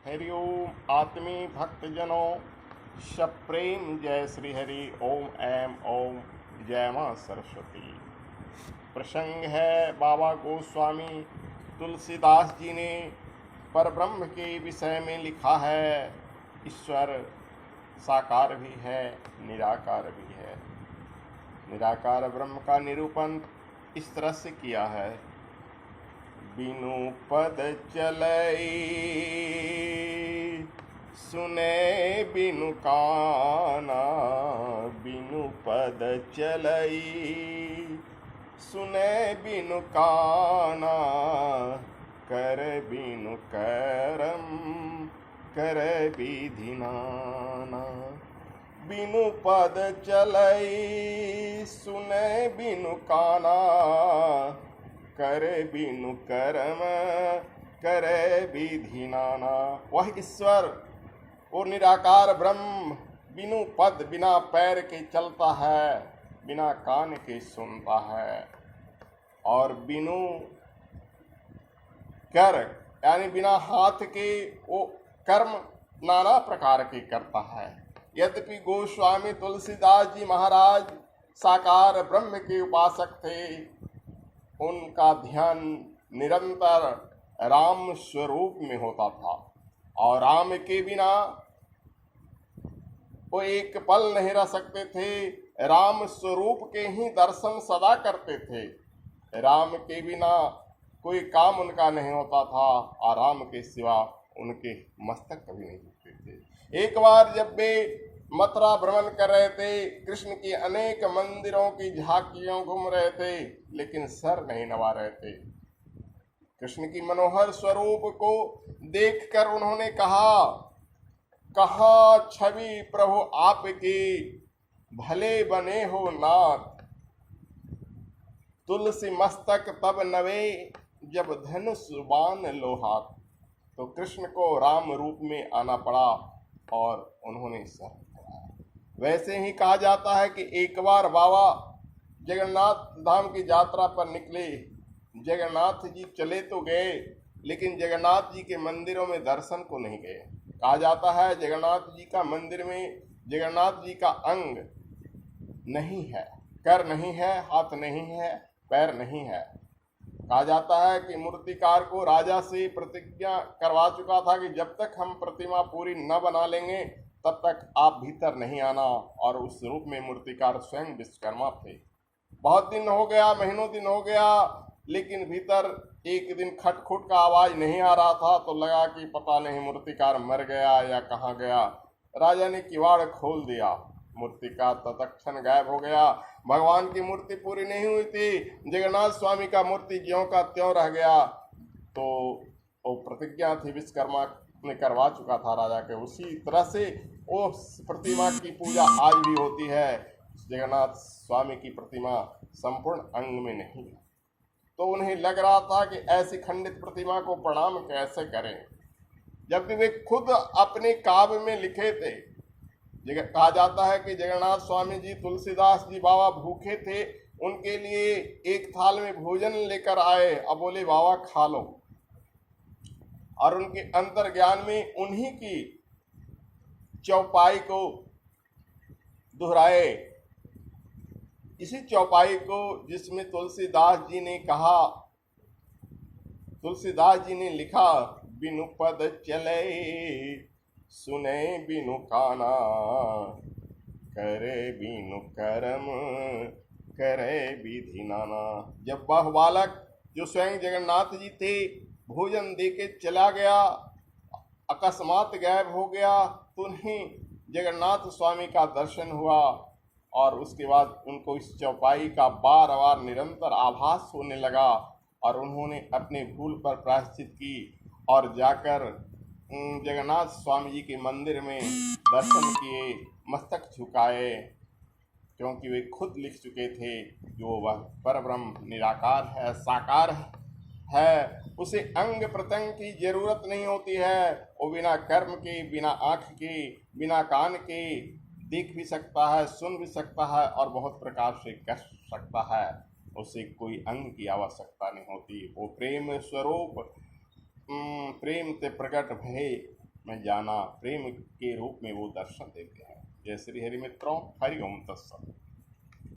हरि ओम आत्मी भक्तजनों सब प्रेम जय श्री हरि ओम एम ओम जय माँ सरस्वती। प्रसंग है बाबा गोस्वामी तुलसीदास जी ने परब्रह्म के विषय में लिखा है। ईश्वर साकार भी है, निराकार भी है। निराकार ब्रह्म का निरूपण इस तरह से किया है। बिनु पद चलई सुने बिनु काना, बिनु पद चलई सुने बिनु काना, कर बिनु करम कर विधि नाना। बिनु पद चलई सुने बिनु काना, करे बिनु करम करे विधि नाना। वह ईश्वर, वो निराकार ब्रह्म बिनु पद बिना पैर के चलता है, बिना कान के सुनता है, और बिनु कर यानी बिना हाथ के वो कर्म नाना प्रकार के करता है। यद्यपि गोस्वामी तुलसीदास जी महाराज साकार ब्रह्म के उपासक थे, उनका ध्यान निरंतर राम स्वरूप में होता था, और राम के बिना वो एक पल नहीं रह सकते थे। राम स्वरूप के ही दर्शन सदा करते थे। राम के बिना कोई काम उनका नहीं होता था, और राम के सिवा उनके मस्तक कभी नहीं झुकते थे। एक बार जब वे मथुरा भ्रमण कर रहे थे, कृष्ण की अनेक मंदिरों की झांकियों घूम रहे थे, लेकिन सर नहीं नवा रहे थे। कृष्ण की मनोहर स्वरूप को देखकर उन्होंने कहा, कहाँ छवि प्रभु आपकी, भले बने हो नाथ। तुलसी मस्तक तब नवे, जब धनुष बाण लो हाथ। तो कृष्ण को राम रूप में आना पड़ा और उन्होंने सर। वैसे ही कहा जाता है कि एक बार बाबा जगन्नाथ धाम की यात्रा पर निकले। जगन्नाथ जी चले तो गए, लेकिन जगन्नाथ जी के मंदिरों में दर्शन को नहीं गए। कहा जाता है जगन्नाथ जी का मंदिर में जगन्नाथ जी का अंग नहीं है, कर नहीं है, हाथ नहीं है, पैर नहीं है। कहा जाता है कि मूर्तिकार को राजा से प्रतिज्ञा करवा चुका था कि जब तक हम प्रतिमा पूरी न बना लेंगे तब तक आप भीतर नहीं आना, और उस रूप में मूर्तिकार स्वयं विश्वकर्मा थे। बहुत दिन हो गया, महीनों दिन हो गया, लेकिन भीतर एक दिन खटखुट का आवाज नहीं आ रहा था, तो लगा कि पता नहीं मूर्तिकार मर गया या कहाँ गया। राजा ने किवाड़ खोल दिया, मूर्तिकार तत्क्षण गायब हो गया। भगवान की मूर्ति पूरी नहीं हुई थी, जगन्नाथ स्वामी का मूर्ति ज्यों का त्यों रह गया। तो वो प्रतिज्ञा थी विश्वकर्मा ने करवा चुका था राजा के, उसी तरह से उस प्रतिमा की पूजा आज भी होती है। जगन्नाथ स्वामी की प्रतिमा संपूर्ण अंग में नहीं है। तो उन्हें लग रहा था कि ऐसी खंडित प्रतिमा को प्रणाम कैसे करें, जबकि वे खुद अपने काव्य में लिखे थे। कहा जाता है कि जगन्नाथ स्वामी जी तुलसीदास जी बाबा भूखे थे, उनके लिए एक थाल में भोजन लेकर आए, अब बोले बाबा खा लो, और उनके अंतर ज्ञान में उन्हीं की चौपाई को दोहराए। इसी चौपाई को जिसमें तुलसीदास जी ने कहा, तुलसीदास जी ने लिखा, बिनु पद चले सुने बिनु काना, करे बिनु करम करे विधि नाना। जब वह बालक जो स्वयं जगन्नाथ जी थे भोजन देके चला गया, अकस्मात गायब हो गया, तो उन्हें जगन्नाथ स्वामी का दर्शन हुआ, और उसके बाद उनको इस चौपाई का बार बार निरंतर आभास होने लगा, और उन्होंने अपने भूल पर प्रायश्चित की और जाकर जगन्नाथ स्वामी जी के मंदिर में दर्शन किए, मस्तक झुकाए, क्योंकि वे खुद लिख चुके थे जो वह परब्रह्म निराकार है, साकार है, उसे अंग प्रत्यंग की जरूरत नहीं होती है। वो बिना कर्म के, बिना आँख के, बिना कान के देख भी सकता है, सुन भी सकता है, और बहुत प्रकार से कर सकता है। उसे कोई अंग की आवश्यकता नहीं होती। वो प्रेम स्वरूप, प्रेम ते प्रकट भये में जाना, प्रेम के रूप में वो दर्शन देते हैं। जय श्री हरि मित्रों, हरि ओम तत्सत।